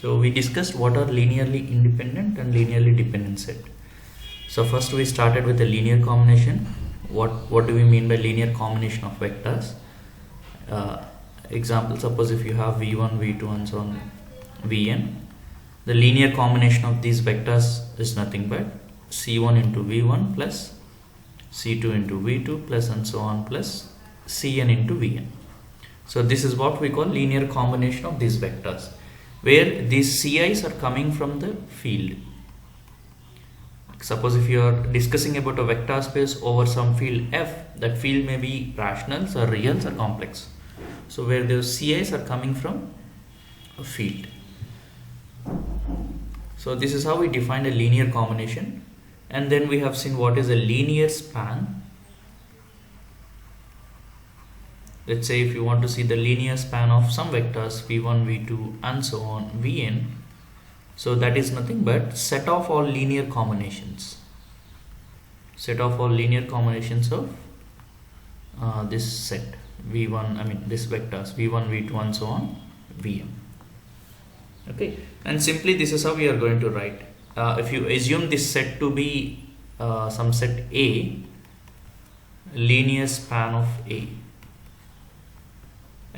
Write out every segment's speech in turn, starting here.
So we discussed what are linearly independent and linearly dependent set. So first we started with a linear combination. What do we mean by linear combination of vectors? Example, suppose if you have v1, v2 and so on vn, the linear combination of these vectors is nothing but c1 into v1 plus c2 into v2 plus and so on plus cn into vn. So this is what we call linear combination of these vectors, where these ci's are coming from the field. Suppose if you are discussing about a vector space over some field f, that field may be rationals or reals or complex. So where those ci's are coming from a field. So this is how we define a linear combination, and then we have seen what is a linear span. Let's say if you want to see the linear span of some vectors v1, v2 and so on vn, so that is nothing but set of all linear combinations. Set of all linear combinations of this set v1, this vectors v1, v2 and so on vm. Okay, and simply this is how we are going to write. If you assume this set to be some set A, linear span of A,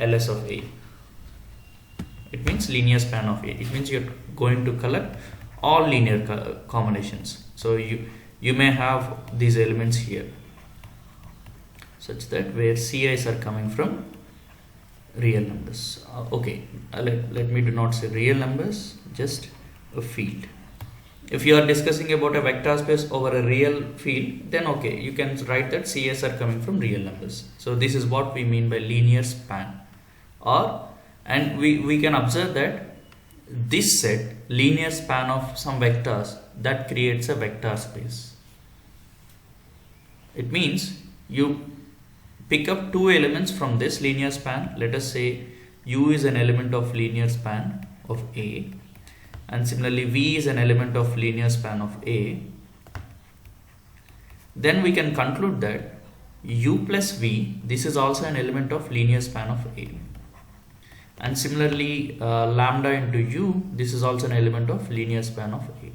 ls of A, it means linear span of A. It means you're going to collect all linear combinations. So you may have these elements here, such that where ci's are coming from real numbers. Let me do not say real numbers, just a field. If you are discussing about a vector space over a real field, then okay, you can write that ci's are coming from real numbers. So this is what we mean by linear span. And we can observe that this set, linear span of some vectors, that creates a vector space. It means you pick up two elements from this linear span. Let us say u is an element of linear span of A, and similarly v is an element of linear span of A. Then we can conclude that u plus v, this is also an element of linear span of A, and similarly lambda into u, this is also an element of linear span of A.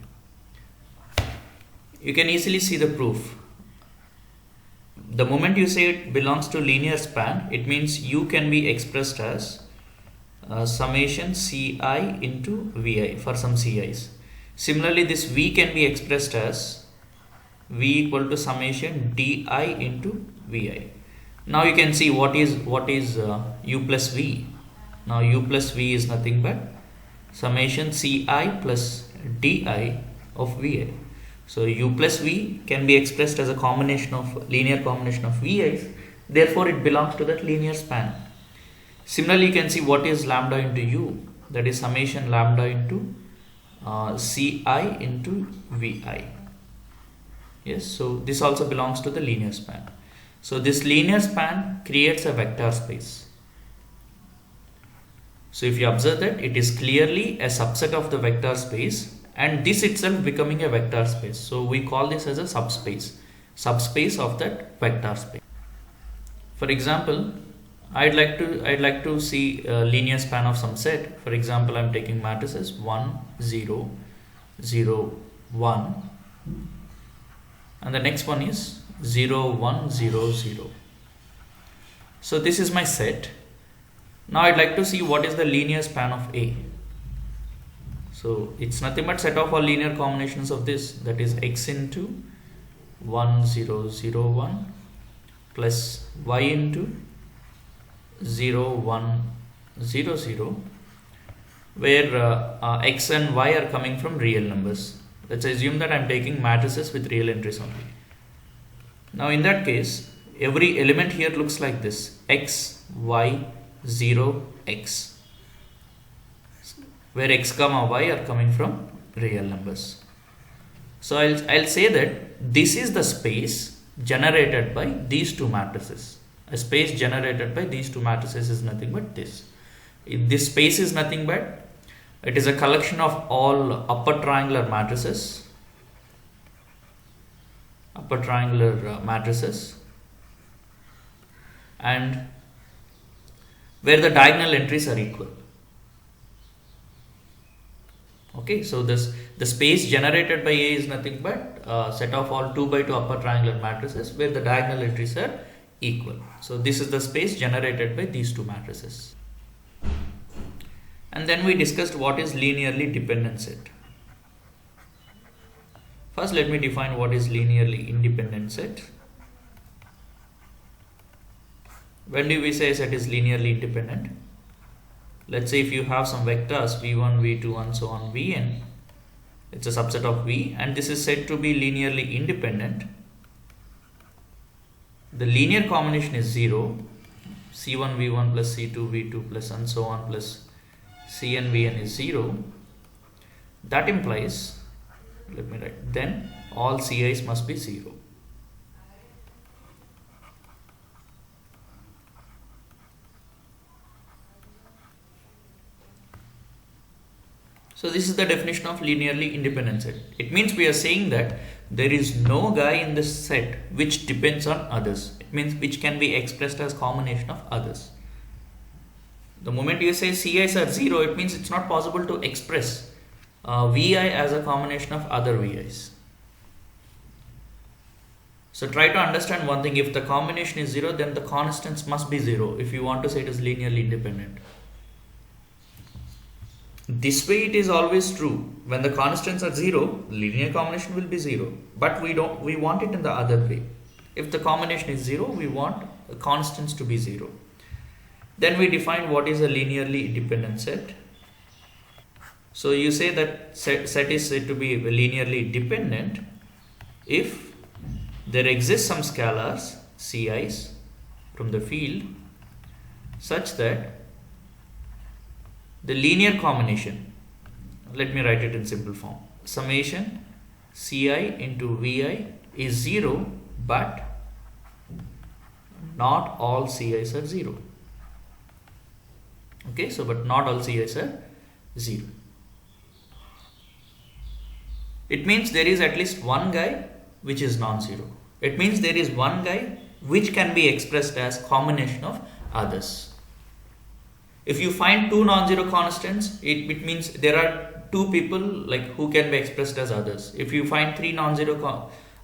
You can easily see the proof. The moment you say it belongs to linear span, it means u can be expressed as summation ci into vi for some ci's. Similarly, this v can be expressed as v equal to summation di into vi. Now you can see what is u plus v. Now u plus v is nothing but summation ci plus di of vi. So u plus v can be expressed as a linear combination of vi's, therefore it belongs to that linear span. Similarly, you can see what is lambda into u, that is summation lambda into ci into vi. Yes, so this also belongs to the linear span. So this linear span creates a vector space. So if you observe that, it is clearly a subset of the vector space, and this itself becoming a vector space. So we call this as a subspace of that vector space. For example, I'd like to see a linear span of some set. For example, I'm taking matrices 1 0 0 1, and the next one is 0 1 0 0. So this is my set. Now I'd like to see what is the linear span of A. So it's nothing but set of all linear combinations of this, that is x into 1 0 0 1 plus y into 0 1 0 0, where x and y are coming from real numbers. Let's assume that I'm taking matrices with real entries only. Now in that case, every element here looks like this: x, y, 0, x, where x comma y are coming from real numbers. So I'll say that this is the space generated by these two matrices. A space generated by these two matrices is nothing but this. This space is nothing but, it is a collection of all upper triangular matrices, and where the diagonal entries are equal. Okay, so the space generated by A is nothing but set of all 2 by 2 upper triangular matrices where the diagonal entries are equal. So this is the space generated by these two matrices. And then we discussed what is linearly dependent set. First, let me define what is linearly independent set. When do we say a set is linearly independent? Let's say if you have some vectors v1, v2 and so on vn, it's a subset of v, and this is said to be linearly independent. The linear combination is 0, c1 v1 plus c2 v2 plus and so on plus cn vn is 0. That implies, let me write, then all ci's must be 0. So this is the definition of linearly independent set. It means we are saying that there is no guy in this set which depends on others. It means which can be expressed as combination of others. The moment you say ci's are 0, it means it's not possible to express vi as a combination of other vi's. So try to understand one thing. If the combination is 0, then the constants must be 0 if you want to say it is linearly independent. This way it is always true. When the constants are 0, linear combination will be 0. But we want it in the other way. If the combination is 0, we want the constants to be 0. Then we define what is a linearly independent set. So you say that set is said to be linearly dependent if there exists some scalars, ci's, from the field such that the linear combination, let me write it in simple form, summation ci into vi is 0, but not all ci's are 0. Okay, so but not all ci's are 0. It means there is at least one guy which is non-zero. It means there is one guy which can be expressed as combination of others. If you find two non-zero constants, it means there are two people like who can be expressed as others. If you find three non-zero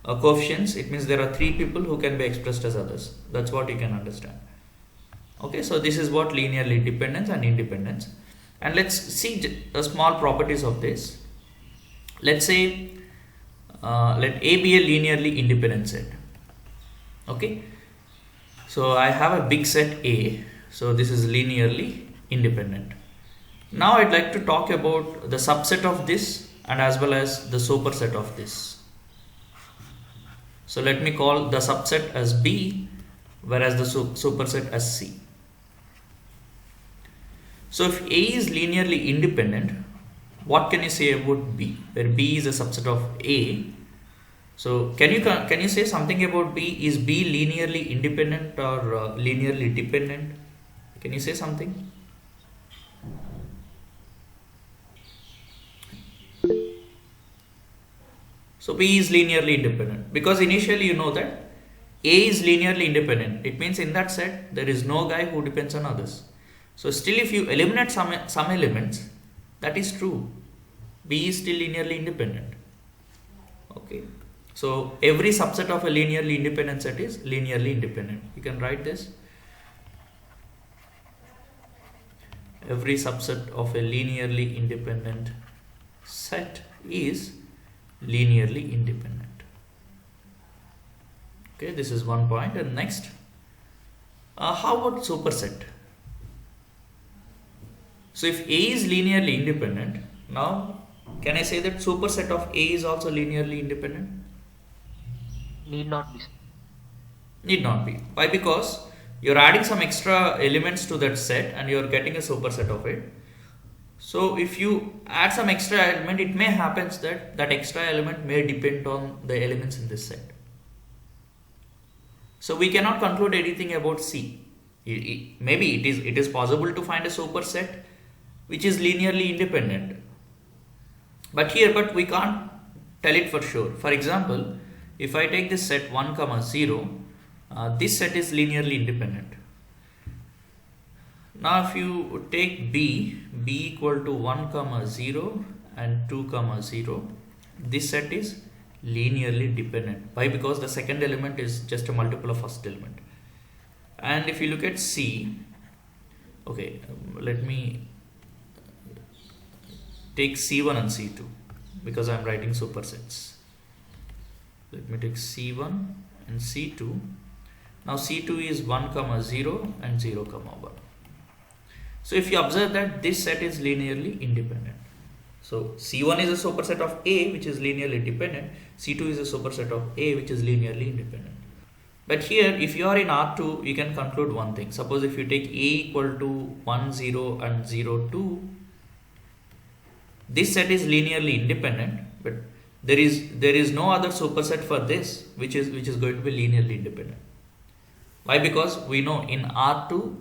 coefficients, it means there are three people who can be expressed as others. That's what you can understand. Okay, so this is what linearly dependence and independence. And let's see the small properties of this. Let's say let A be a linearly independent set. Okay, so I have a big set A, so this is linearly independent. Now I'd like to talk about the subset of this and as well as the superset of this. So let me call the subset as B, whereas the superset as C. So if A is linearly independent, what can you say about B, where B is a subset of A? So can you say something about B? Is B linearly independent or linearly dependent? Can you say something? So B is linearly independent because initially you know that A is linearly independent. It means in that set there is no guy who depends on others. So still if you eliminate some elements, that is true. B is still linearly independent. Okay. So every subset of a linearly independent set is linearly independent. You can write this. Every subset of a linearly independent set is linearly independent. Okay, this is one point. And next, how about superset? So if A is linearly independent, now can I say that superset of A is also linearly independent? Need not be. Need not be. Why? Because you're adding some extra elements to that set and you're getting a superset of it. So if you add some extra element, it may happen that that extra element may depend on the elements in this set. So we cannot conclude anything about C. Maybe it is possible to find a superset which is linearly independent. But we can't tell it for sure. For example, if I take this set 1, 0, this set is linearly independent. Now if you take B equal to 1, 0 and 2 comma 0, this set is linearly dependent. Why? Because the second element is just a multiple of first element. And if you look at C, okay, let me take C1 and C2 because I am writing supersets. Let me take C1 and C2. Now C2 is 1 comma 0 and 0 comma 1. So if you observe that this set is linearly independent. So C1 is a superset of A which is linearly dependent. C2 is a superset of A which is linearly independent. But here if you are in R2, you can conclude one thing. Suppose if you take A equal to 1 0 and 0 2, this set is linearly independent, but there is no other superset for this which is going to be linearly independent. Why? Because we know in R2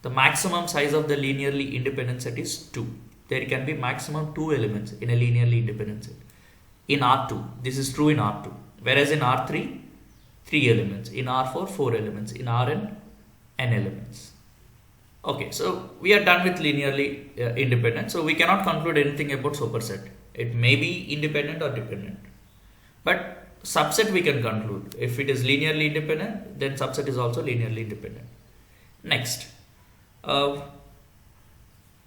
the maximum size of the linearly independent set is 2. There can be maximum 2 elements in a linearly independent set. In R2, this is true in R2. Whereas in R3, 3 elements. In R4, 4 elements. In Rn, n elements. Okay, so we are done with linearly independent. So we cannot conclude anything about superset. It may be independent or dependent. But subset we can conclude. If it is linearly independent, then subset is also linearly independent. Next.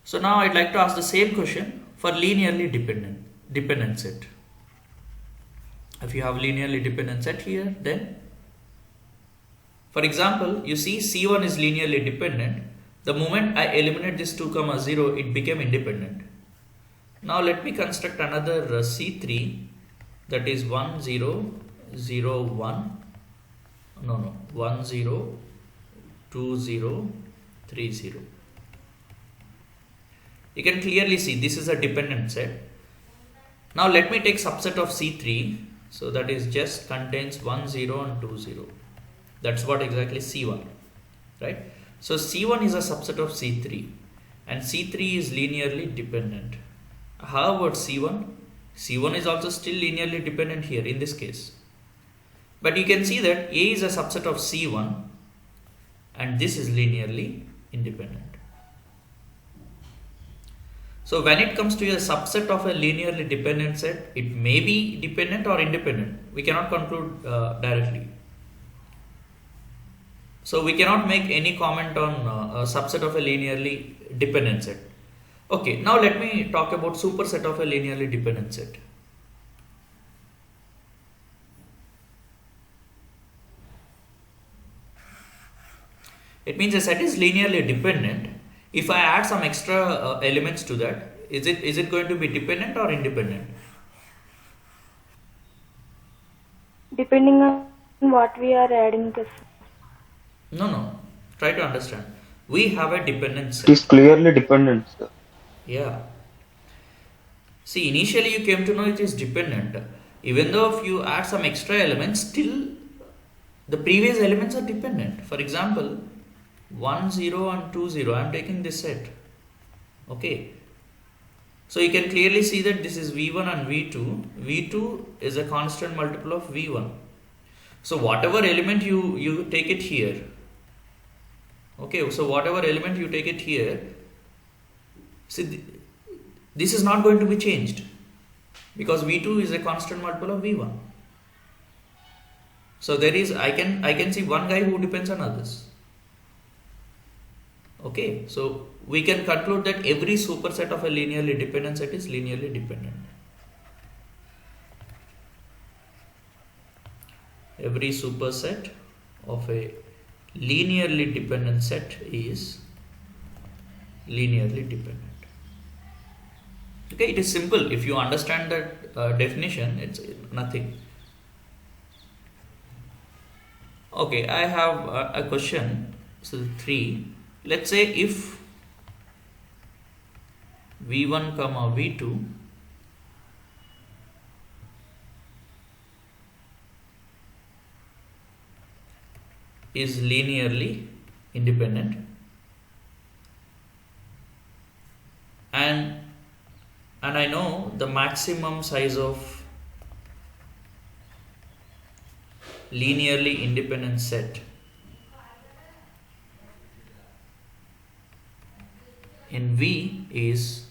So now I'd like to ask the same question for linearly dependent set. If you have linearly dependent set here, then for example, you see C1 is linearly dependent. The moment I eliminate this 2 comma 0, it became independent. Now let me construct another C3 that is 1 0 0 1 1 0 2 0 3 0. You can clearly see this is a dependent set. Now let me take subset of C3. So that is just contains 1 0 and 2 0. That's what exactly C1, right? So C1 is a subset of C3 and C3 is linearly dependent. How about C1? C1 is also still linearly dependent here in this case. But you can see that A is a subset of C1 and this is linearly independent. So when it comes to a subset of a linearly dependent set, it may be dependent or independent. We cannot conclude directly. So we cannot make any comment on a subset of a linearly dependent set. Okay, now let me talk about superset of a linearly dependent set. It means a set is linearly dependent. If I add some extra elements to that, is it going to be dependent or independent? Depending on what we are adding this. No. Try to understand. We have a dependent set. It is clearly dependent, sir. Yeah. See, initially you came to know it is dependent. Even though if you add some extra elements, still the previous elements are dependent. For example, 1 0 and 2 0. I am taking this set. Okay. So you can clearly see that this is V1 and V2. V2 is a constant multiple of V1. So whatever element you take it here. Okay, so whatever element you take it here, see this is not going to be changed because V2 is a constant multiple of V1. So there is I can see one guy who depends on others. Okay, so we can conclude that every superset of a linearly dependent set is linearly dependent. Every superset of a linearly dependent set is linearly dependent. Okay, it is simple. If you understand that definition, it's nothing. Okay, I have a question. So 3. Let's say if V1 comma V2 is linearly independent and I know the maximum size of linearly independent set in V is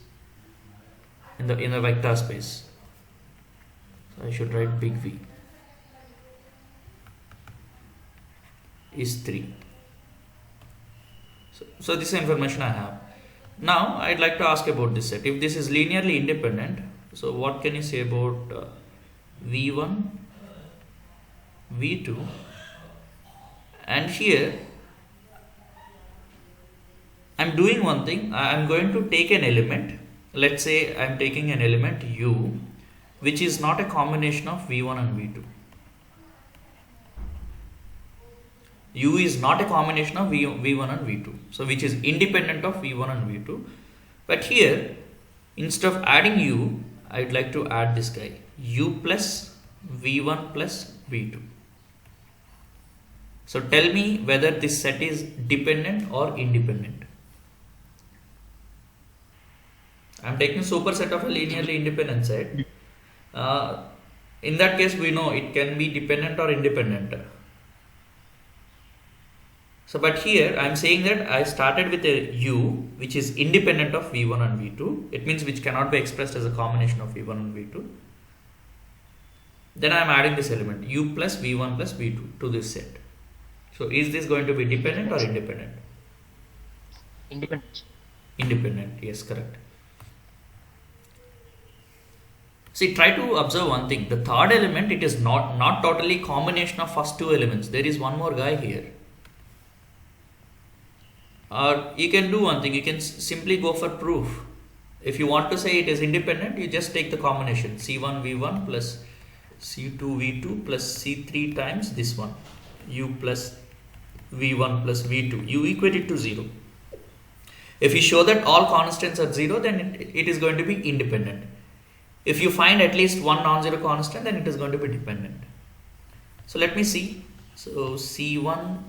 in the vector space. So I should write big V is 3. So this is information I have. Now I'd like to ask about this set. If this is linearly independent, so what can you say about V1, V2, and here I'm doing one thing. I'm going to take an element. Let's say I'm taking an element U, which is not a combination of V1 and V2. U is not a combination of V1 and V2, so which is independent of V1 and V2. But here, instead of adding U, I'd like to add this guy, U plus V1 plus V2. So tell me whether this set is dependent or independent. I'm taking a superset of a linearly independent set. In that case, we know it can be dependent or independent. So, but here I am saying that I started with a U which is independent of V1 and V2. It means which cannot be expressed as a combination of V1 and V2. Then I am adding this element U plus V1 plus V2 to this set. So, is this going to be dependent or independent? Independent. Independent, yes, correct. See, try to observe one thing. The third element, it is not totally combination of first two elements. There is one more guy here. Or you can do one thing. You can simply go for proof. If you want to say it is independent, you just take the combination C1 V1 plus C2 V2 plus C3 times this one, U plus V1 plus V2. You equate it to 0. If you show that all constants are 0, then it is going to be independent. If you find at least one non-zero constant, then it is going to be dependent. So let me see. So C1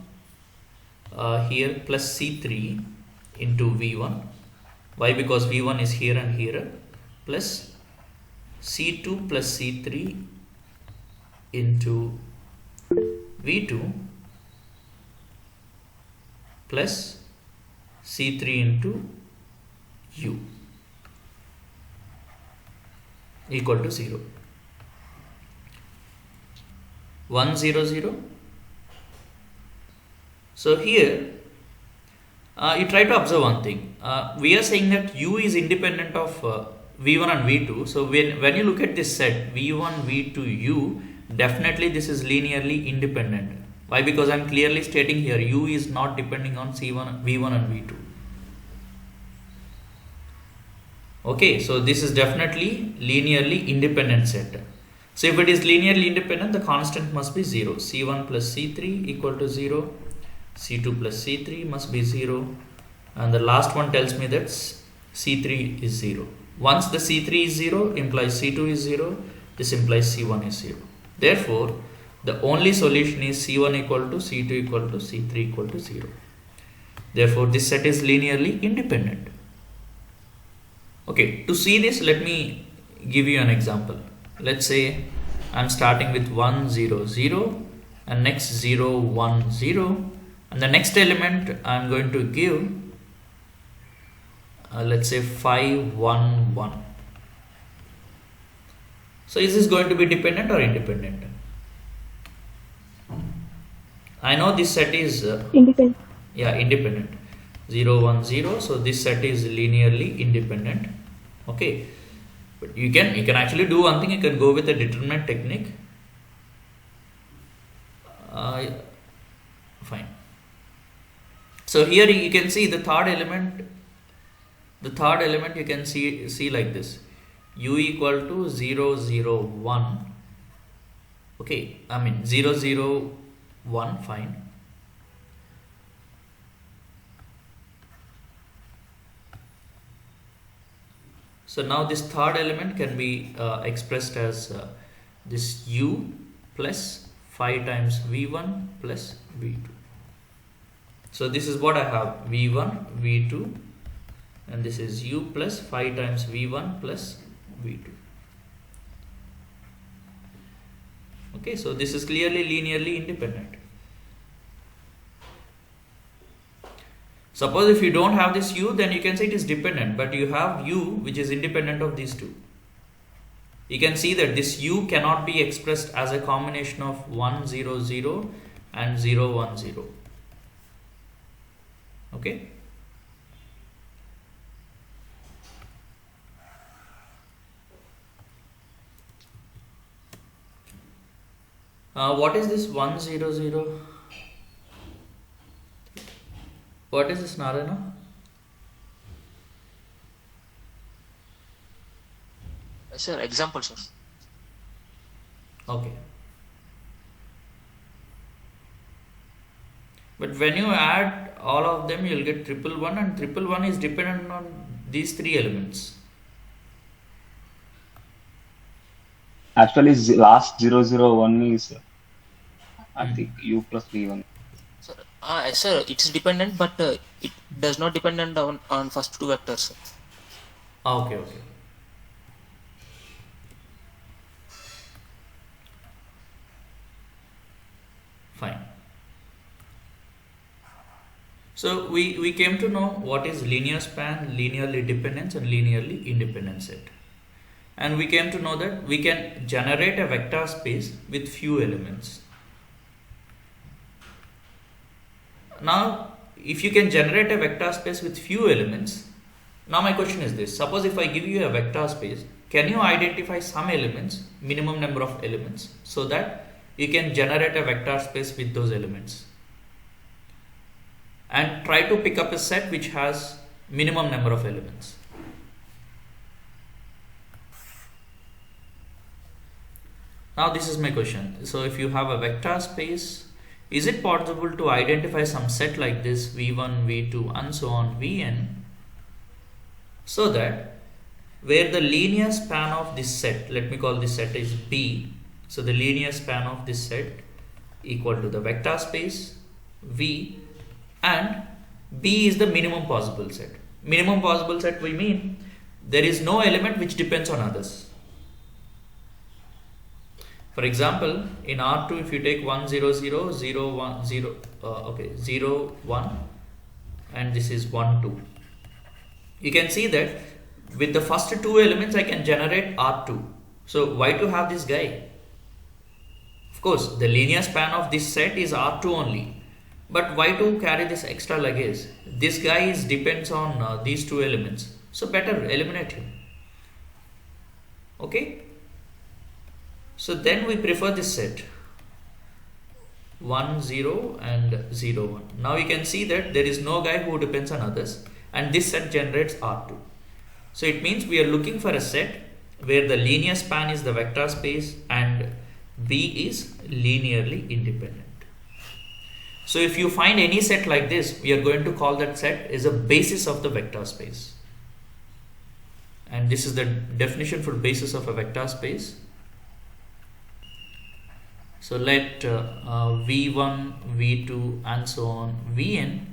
here plus C3 into V1. Why? Because V1 is here and here, plus C2 plus C3 into V2 plus C3 into U equal to 0. 1 0 0. So here you try to observe one thing. We are saying that U is independent of V1 and V2. So when you look at this set V1 V2 U, definitely this is linearly independent. Why? Because I am clearly stating here U is not depending on V1 and V2. Okay, so this is definitely linearly independent set. So if it is linearly independent, the constant must be 0. C1 plus C3 equal to 0. C2 plus C3 must be 0. And the last one tells me that C3 is 0. Once the C3 is 0, implies C2 is 0. This implies C1 is 0. Therefore, the only solution is C1 equal to C2 equal to C3 equal to 0. Therefore, this set is linearly independent. Okay, to see this, let me give you an example. Let's say I'm starting with 1 0 0 and next 0 1 0, and the next element I'm going to give let's say 5 1 1. So is this going to be dependent or independent? I know this set is Independent. yeah, independent. 0 1 0, so this set is linearly independent. Okay, but you can actually do one thing. You can go with the determinant technique. Fine. So here you can see the third element. The third element you can see like this: U equal to 0 0 1. Okay, I mean 0 0 1. Fine. So now this third element can be expressed as this U plus 5 times V1 plus V2. So this is what I have: V1, V2, and this is U plus 5 times V1 plus V2. Okay, so this is clearly linearly independent. Suppose if you don't have this U, then you can say it is dependent, but you have U which is independent of these two. you can see that this u cannot be expressed as a combination of 1 0 0 and 0 1 0. Okay. What is this 1 0 0? What is this, Narayana? Sir, example, sir. Okay. But when you add all of them, you'll get triple one, and triple one is dependent on these three elements. Actually, last 001 is, I think, u plus v1. Sir, it is dependent, but it does not dependent on first two vectors, sir. Okay, okay. Fine. So we came to know what is linear span, linearly dependent and linearly independent set. And we came to know that we can generate a vector space with few elements. Now, if you can generate a vector space with few elements, now my question is this: suppose if I give you a vector space, can you identify some elements, minimum number of elements, so that you can generate a vector space with those elements? And try to pick up a set which has minimum number of elements. Now this is my question. So if you have a vector space, is it possible to identify some set like this v1, v2 and so on vn, so that where the linear span of this set, let me call this set is B, so the linear span of this set equal to the vector space V, and B is the minimum possible set. Minimum possible set we mean there is no element which depends on others. For example, in R2, if you take 1 0 0 0 1 0 0 1 and this is 1 2, you can see that with the first two elements I can generate R2. So why to have this guy? Of course, the linear span of this set is R2 only, but why to carry this extra luggage? This guy depends on these two elements, so better eliminate him. Okay. So then we prefer this set 1 0 and 0 1. Now you can see that there is no guy who depends on others, and this set generates R2. So it means we are looking for a set where the linear span is the vector space and B is linearly independent. So if you find any set like this, we are going to call that set as a basis of the vector space. And this is the definition for basis of a vector space. So let v1, v2 and so on vn,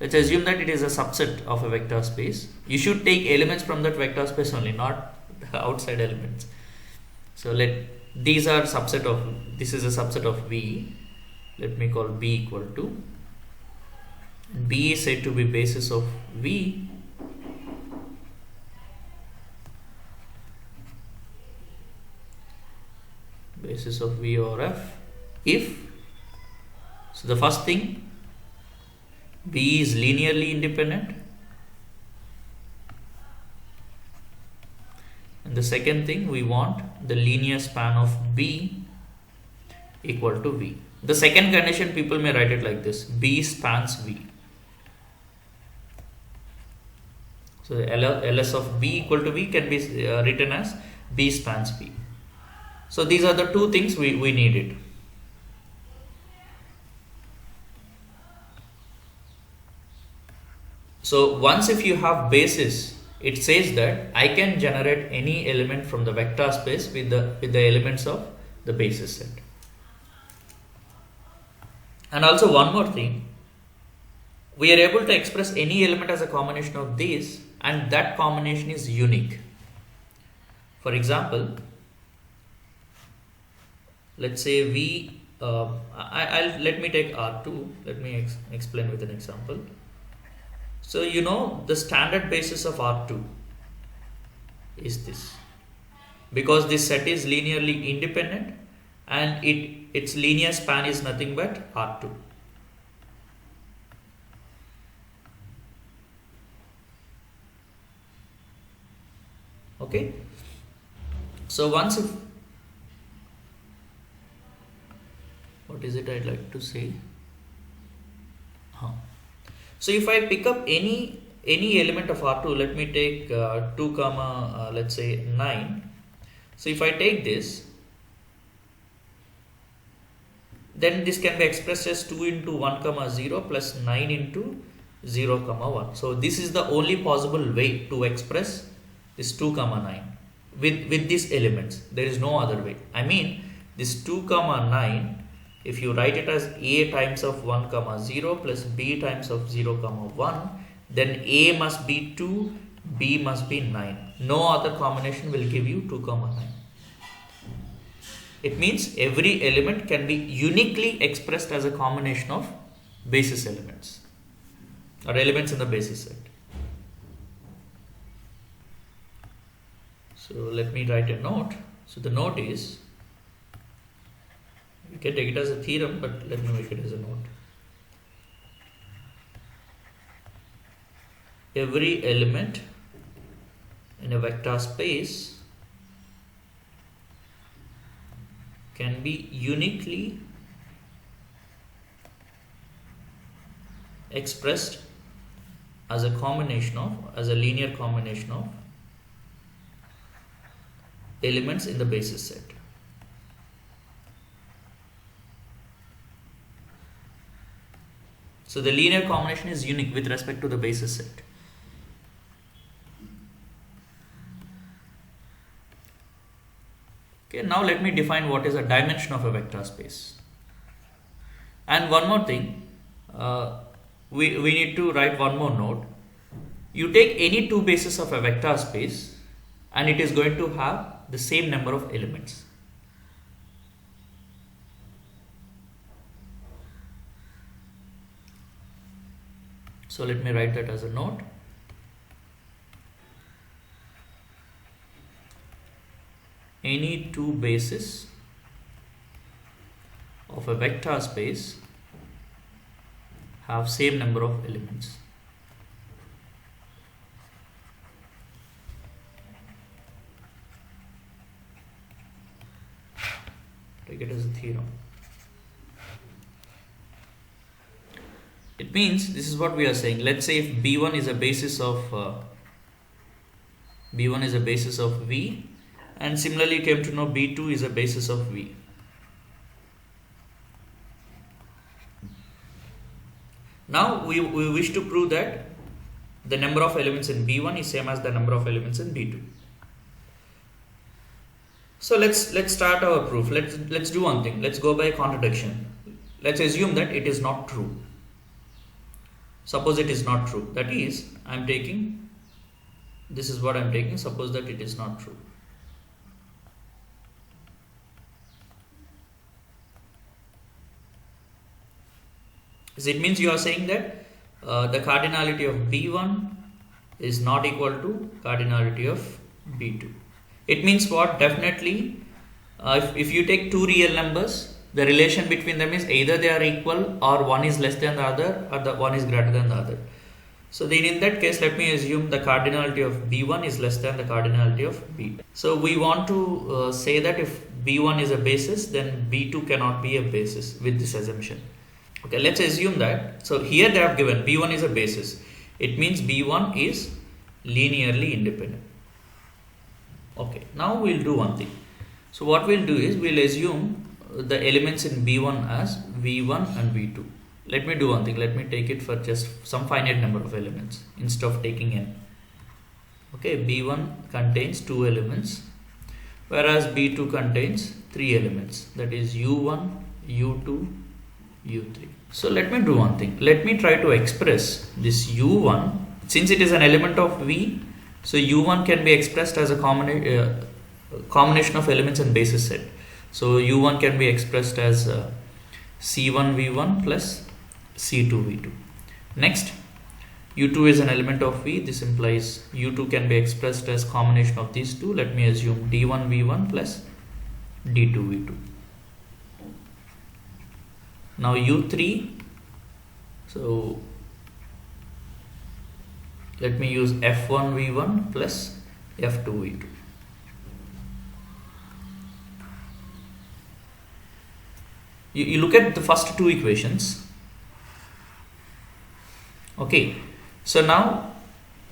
let's assume that it is a subset of a vector space. You should take elements from that vector space only, not the outside elements. So these are subset of, this is a subset of V. Let me call B equal to, B is said to be basis of V, basis of V or F if, so the first thing, B is linearly independent, and the second thing, we want the linear span of B equal to V. The second condition, people may write it like this: B spans V. So LS of B equal to V can be written as B spans V. So these are the two things we needed. So once if you have basis, it says that I can generate any element from the vector space with the elements of the basis set. And also one more thing, we are able to express any element as a combination of these, and that combination is unique. For example, let's say let me take R2. Let me explain with an example. So you know the standard basis of R2 is this. because this set is linearly independent and its linear span is nothing but R2. Okay, so once if what is it I'd like to say? So if I pick up any element of R2, let me take 2 comma let's say 9. So if I take this, then this can be expressed as 2 into 1 comma 0 plus 9 into 0 comma 1. So this is the only possible way to express this 2 comma 9 with these elements. There is no other way. I mean, this 2 comma 9, if you write it as a times of 1 comma 0 plus b times of 0 comma 1, then a must be 2, b must be 9. No other combination will give you 2 comma 9. It means every element can be uniquely expressed as a combination of basis elements or elements in the basis set. So let me write a note. So the note is, you can take it as a theorem, but let me make it as a note. Every element in a vector space can be uniquely expressed as a linear combination of elements in the basis set. So the linear combination is unique with respect to the basis set. Okay, now let me define what is a dimension of a vector space. And one more thing, we need to write one more note. You take any two bases of a vector space and it is going to have the same number of elements. So let me write that as a note. Any two bases of a vector space have same number of elements. Take it as a theorem. It means this is what we are saying. Let's say if B1 is a basis of V, and similarly came to know B2 is a basis of V. Now we wish to prove that the number of elements in B1 is same as the number of elements in B2. So let's start our proof. Let's do one thing. Let's go by a contradiction. Let's assume that it is not true. Suppose it is not true. That is, this is what I'm taking. Suppose that it is not true. So it means you are saying that the cardinality of B1 is not equal to cardinality of B2. It means what? Definitely, if you take two real numbers, the relation between them is either they are equal or one is less than the other or the one is greater than the other. So then in that case, let me assume the cardinality of B1 is less than the cardinality of B2. So we want to say that if B1 is a basis, then B2 cannot be a basis with this assumption. Okay, let's assume that. So here they have given B1 is a basis. It means B1 is linearly independent. Okay, now we'll do one thing. So what we'll do is we'll assume the elements in B1 as V1 and V2. Let me do one thing. Let me take it for just some finite number of elements instead of taking n. Okay, B1 contains 2 elements, whereas B2 contains 3 elements. That is U1, U2, U3. So let me do one thing. Let me try to express this U1. Since it is an element of V, so U1 can be expressed as a combination of elements in basis set. So U1 can be expressed as C1 V1 plus C2 V2. Next, u2 is an element of V. This implies u2 can be expressed as combination of these two. Let me assume d1 v1 plus d2 v2. Now u3, so let me use f1 v1 plus f2 v2. You look at the first two equations. Okay, so now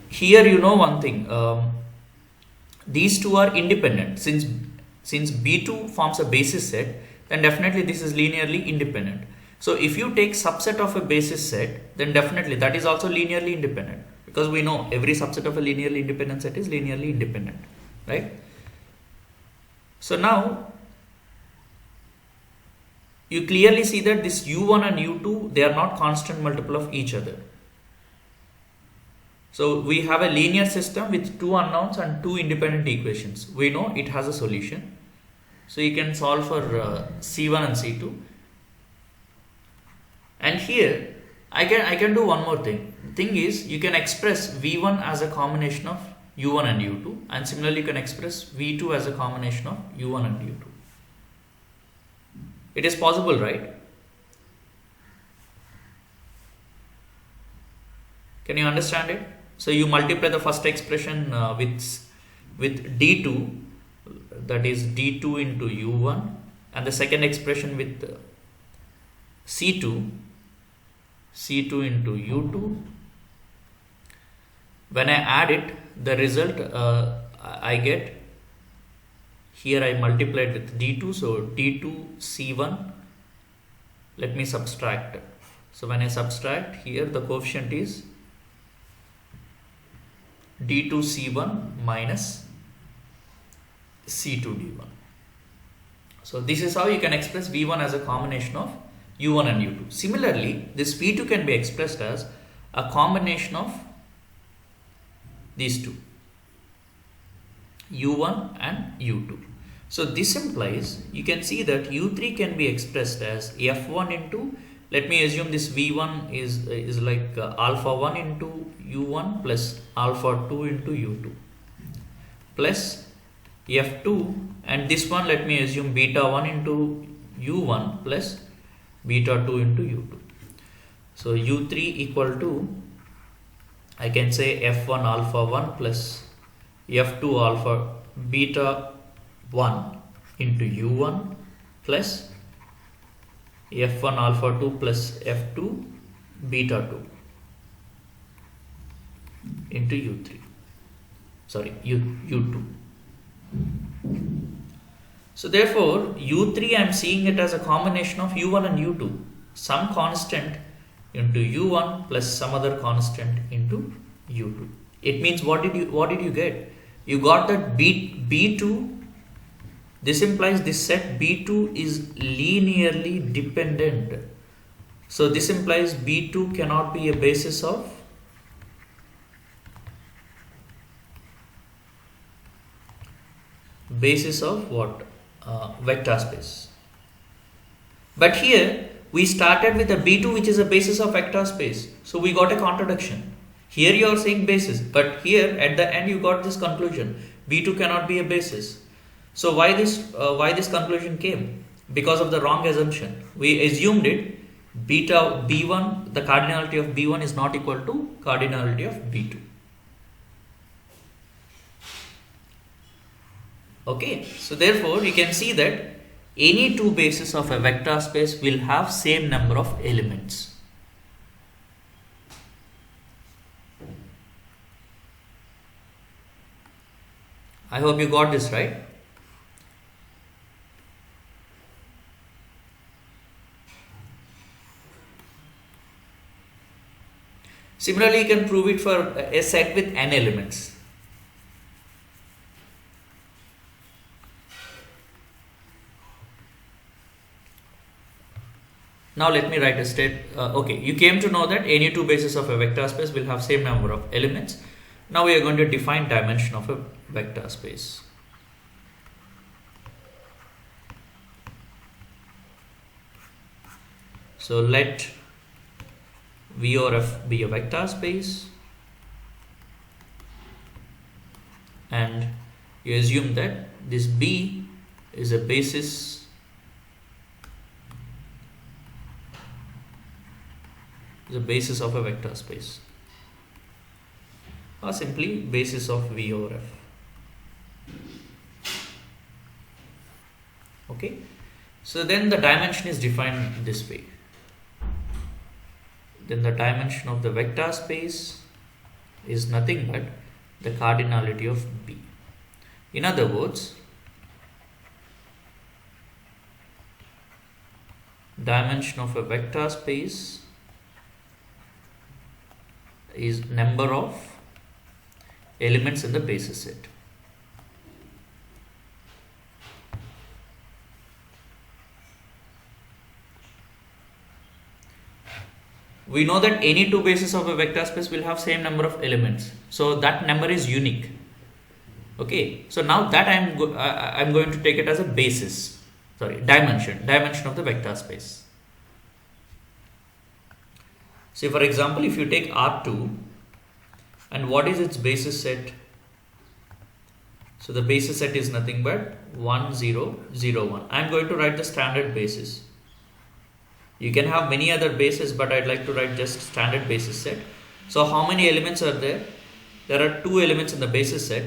here you know one thing, these two are independent. Since B2 forms a basis set, then definitely this is linearly independent. So if you take subset of a basis set, then definitely that is also linearly independent, because we know every subset of a linearly independent set is linearly independent, right? So now you clearly see that this u1 and u2, they are not constant multiple of each other. So we have a linear system with two unknowns and two independent equations. We know it has a solution. So you can solve for C1 and C2. And here I can do one more thing. The thing is, you can express V1 as a combination of u1 and u2, and similarly you can express V2 as a combination of u1 and u2. It is possible, right? Can you understand it? So you multiply the first expression with d2, that is d2 into u1, and the second expression with c2 into u2. When I add it, the result I get, here I multiplied with d2, so d2 c1. Let me subtract. So when I subtract, here the coefficient is d2 c1 minus c2 d1. So this is how you can express v1 as a combination of u1 and u2. Similarly, this v2 can be expressed as a combination of these two, u1 and u2. So this implies, you can see that u3 can be expressed as f1 into, let me assume this v1 is like alpha 1 into u1 plus alpha 2 into u2, plus f2, and this one let me assume beta 1 into u1 plus beta 2 into u2. So u3 equal to, I can say f1 alpha 1 plus f2 alpha beta 1 into u1 plus f1 alpha 2 plus f2 beta 2 into u3, sorry, u2. So therefore u3 I am seeing it as a combination of u1 and u2, some constant into u1 plus some other constant into u2. It means what did you get? You got that B2. This implies this set B2 is linearly dependent. So this implies B2 cannot be a basis of what? Vector space. But here we started with a B2 which is a basis of vector space. So we got a contradiction. Here you are saying basis, but here at the end you got this conclusion. B2 cannot be a basis. So why this conclusion came? Because of the wrong assumption. We assumed it beta B1, the cardinality of B1 is not equal to cardinality of B2. Okay, so therefore you can see that any two bases of a vector space will have same number of elements. I hope you got this right. Similarly, you can prove it for a set with n elements. Now let me write a state. Okay, you came to know that any two bases of a vector space will have same number of elements. Now we are going to define dimension of a vector space. So let V or F be a vector space and you assume that this B is a basis of a vector space, or simply basis of V over F. Okay, so then the dimension is defined this way. Then the dimension of the vector space is nothing but the cardinality of B. In other words, dimension of a vector space is number of elements in the basis set. We know that any two bases of a vector space will have same number of elements, so that number is unique. Okay, so now that I'm going to take it as a basis, dimension of the vector space. Say for example, if you take R2, and what is its basis set? So the basis set is nothing but 1 0 0 1. I'm going to write the standard basis. You can have many other bases, but I'd like to write just standard basis set. So how many elements are there? There are 2 elements in the basis set.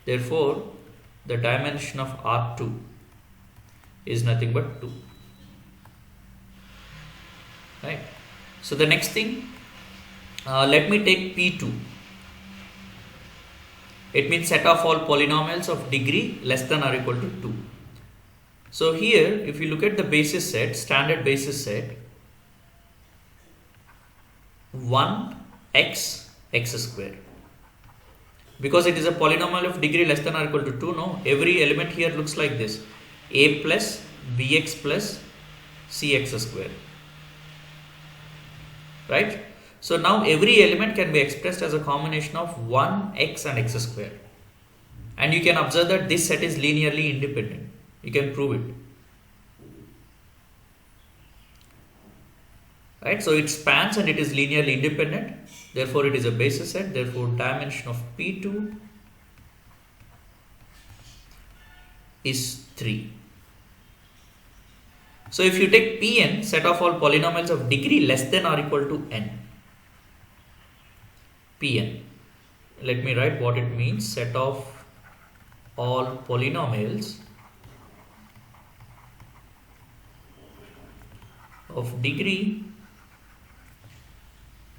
Therefore, the dimension of R2 is nothing but 2. Right. So the next thing, let me take P2. It means set of all polynomials of degree less than or equal to 2. So here, if you look at the basis set, standard basis set, 1x x square. Because it is a polynomial of degree less than or equal to 2, no? Every element here looks like this. A plus bx plus cx square. Right? So now every element can be expressed as a combination of 1x and x square. And you can observe that this set is linearly independent. You can prove it. Right? So it spans and it is linearly independent. Therefore, it is a basis set. Therefore, dimension of P2 is 3. So if you take Pn, set of all polynomials of degree less than or equal to n. Pn. Let me write what it means. Set of all polynomials of degree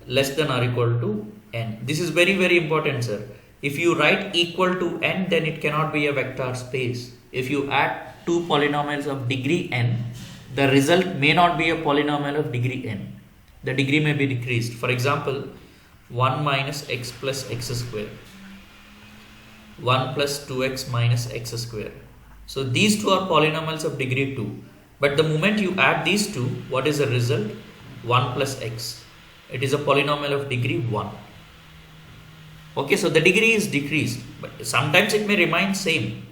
less than or equal to n. This is very, very important, sir. If you write equal to n, then it cannot be a vector space. If you add 2 polynomials of degree n, the result may not be a polynomial of degree n. The degree may be decreased. For example, 1 minus x plus x square, 1 plus 2x minus x square. So these 2 are polynomials of degree 2. But the moment you add these 2, what is the result? 1 plus x. It is a polynomial of degree 1. Okay, so the degree is decreased, but sometimes it may remain same.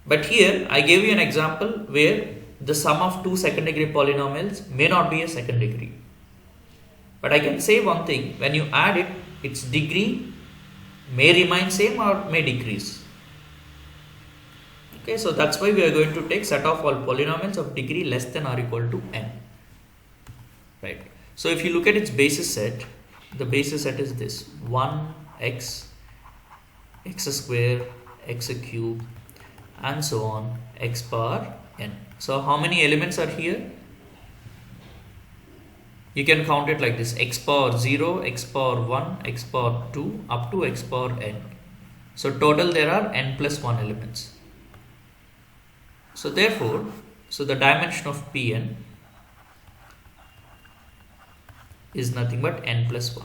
But here I gave you an example where the sum of 2 second degree polynomials may not be a second degree. But I can say one thing, when you add it, its degree may remain same or may decrease. Okay, so that's why we are going to take set of all polynomials of degree less than or equal to n. Right. So if you look at its basis set, the basis set is this: 1x, x square, x cube, and so on, x power n. So how many elements are here? You can count it like this: x power 0, x power 1, x power 2, up to x power n. So total there are n plus 1 elements. So therefore, the dimension of Pn is nothing but n plus 1.